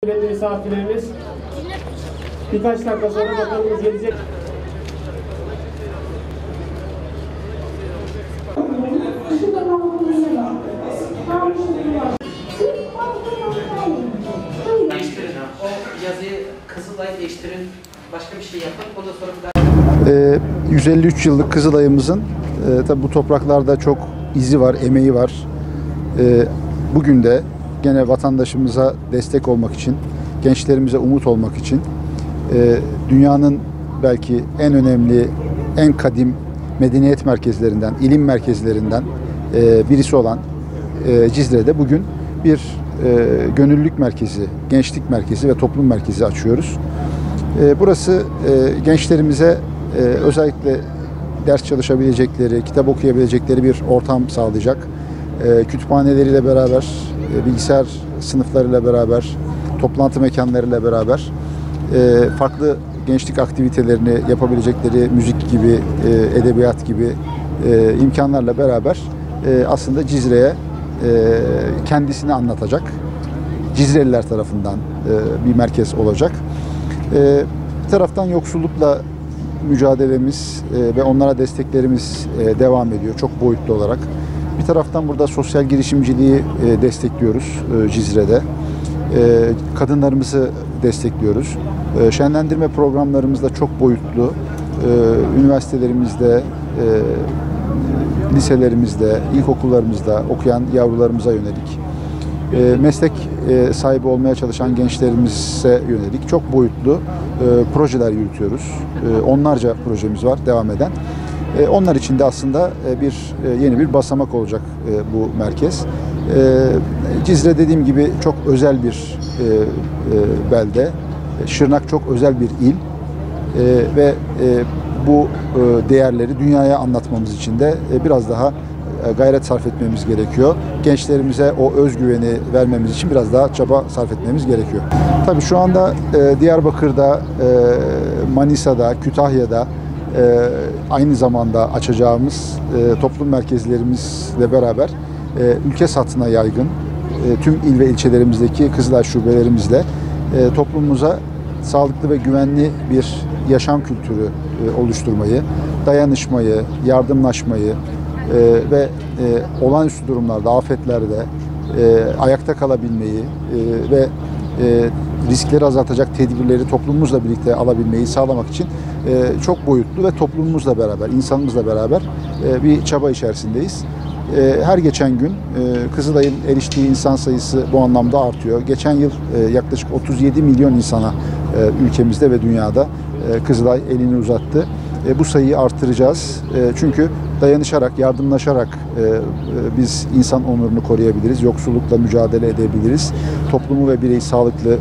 Kıymetli misafirlerimiz, birkaç dakika sonra bakanımız gelecek. Değiştirin ha. O yazıyı Kızılay'ı değiştirin. Başka bir şey yapın. Ondan sonra bir daha... 153 yıllık Kızılay'ımızın tabi bu topraklarda çok izi var, emeği var. Bugün de gene vatandaşımıza destek olmak için, gençlerimize umut olmak için dünyanın belki en önemli, en kadim medeniyet merkezlerinden, ilim merkezlerinden birisi olan Cizre'de bugün bir gönüllülük merkezi, gençlik merkezi ve toplum merkezi açıyoruz. Burası gençlerimize özellikle ders çalışabilecekleri, kitap okuyabilecekleri bir ortam sağlayacak. Kütüphaneleriyle beraber, bilgisayar sınıflarıyla beraber, toplantı mekanlarıyla beraber farklı gençlik aktivitelerini yapabilecekleri müzik gibi, edebiyat gibi imkanlarla beraber aslında Cizre'ye kendisini anlatacak, Cizreliler tarafından bir merkez olacak. Bir taraftan yoksullukla mücadelemiz ve onlara desteklerimiz devam ediyor çok boyutlu olarak. Bir taraftan burada sosyal girişimciliği destekliyoruz Cizre'de. Kadınlarımızı destekliyoruz. Şenlendirme programlarımız da çok boyutlu. Üniversitelerimizde, liselerimizde, ilkokullarımızda okuyan yavrularımıza yönelik, meslek sahibi olmaya çalışan gençlerimize yönelik çok boyutlu projeler yürütüyoruz. Onlarca projemiz var devam eden. Onlar için de aslında yeni bir basamak olacak bu merkez. Cizre dediğim gibi çok özel bir belde. Şırnak çok özel bir il ve bu değerleri dünyaya anlatmamız için de biraz daha gayret sarf etmemiz gerekiyor. Gençlerimize o özgüveni vermemiz için biraz daha çaba sarf etmemiz gerekiyor. Tabii şu anda Diyarbakır'da, Manisa'da, Kütahya'da aynı zamanda açacağımız toplum merkezlerimizle beraber ülke satına yaygın tüm il ve ilçelerimizdeki Kızılay şubelerimizle toplumumuza sağlıklı ve güvenli bir yaşam kültürü oluşturmayı, dayanışmayı, yardımlaşmayı ve olağanüstü durumlarda, afetlerde ayakta kalabilmeyi ve riskleri azaltacak tedbirleri toplumumuzla birlikte alabilmeyi sağlamak için çok boyutlu ve toplumumuzla beraber, insanımızla beraber bir çaba içerisindeyiz. Her geçen gün Kızılay'ın eriştiği insan sayısı bu anlamda artıyor. Geçen yıl yaklaşık 37 milyon insana ülkemizde ve dünyada Kızılay elini uzattı. Bu sayıyı artıracağız. Çünkü dayanışarak, yardımlaşarak biz insan onurunu koruyabiliriz, yoksullukla mücadele edebiliriz, toplumu ve bireyi sağlıklı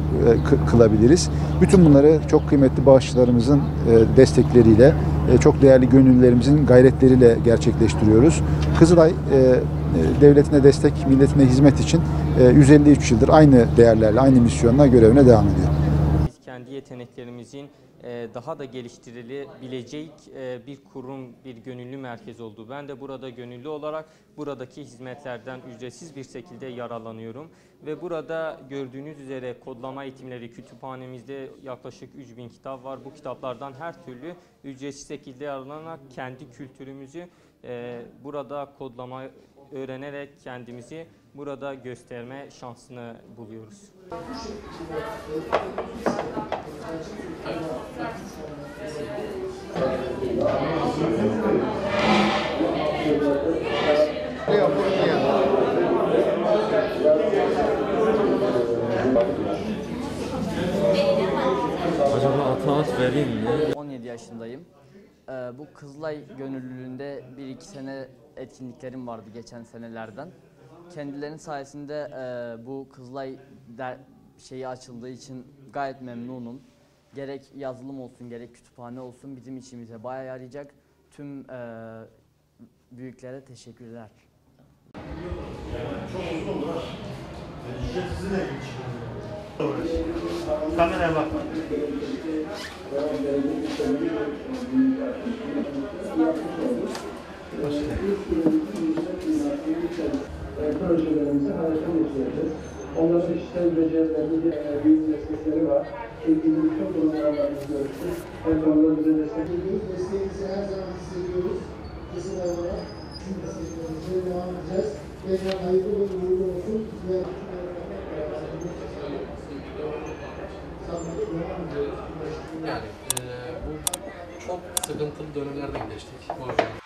kılabiliriz. Bütün bunları çok kıymetli bağışçılarımızın destekleriyle, çok değerli gönüllülerimizin gayretleriyle gerçekleştiriyoruz. Kızılay devletine destek, milletine hizmet için 153 yıldır aynı değerlerle, aynı misyonla görevine devam ediyor. Biz kendi yeteneklerimizin daha da geliştirilebilecek bir kurum, bir gönüllü merkez oldu. Ben de burada gönüllü olarak buradaki hizmetlerden ücretsiz bir şekilde yararlanıyorum. Ve burada gördüğünüz üzere kodlama eğitimleri kütüphanemizde yaklaşık 3000 kitap var. Bu kitaplardan her türlü ücretsiz şekilde yararlanarak kendi kültürümüzü burada kodlama öğrenerek kendimizi burada gösterme şansını buluyoruz. Acaba atanat vereyim mi? 17 yaşındayım. Bu Kızılay gönüllülüğünde 1-2 sene etkinliklerim vardı geçen senelerden. Kendilerinin sayesinde bu Kızılay şeyi açıldığı için gayet memnunum. Gerek yazılım olsun, gerek kütüphane olsun bizim işimize bayağı yarayacak. Tüm büyüklere teşekkürler. Çok uzun olur ha. Ücretsiz de kameraya bakma. Projelerimizi hayata geçireceğiz. Onların kişisel becerilerini ilgili bütün programlarımızı görüştük. Her konuda bize destek ediyoruz. Desteğimizi her zaman hissediyoruz. Kesin olarak tüm desteklerimize devam edeceğiz. Tekrar hayırlı ve uğurlu olsun. Diğer yani bu çok sıkıntılı dönemlerden geçtik. O yüzden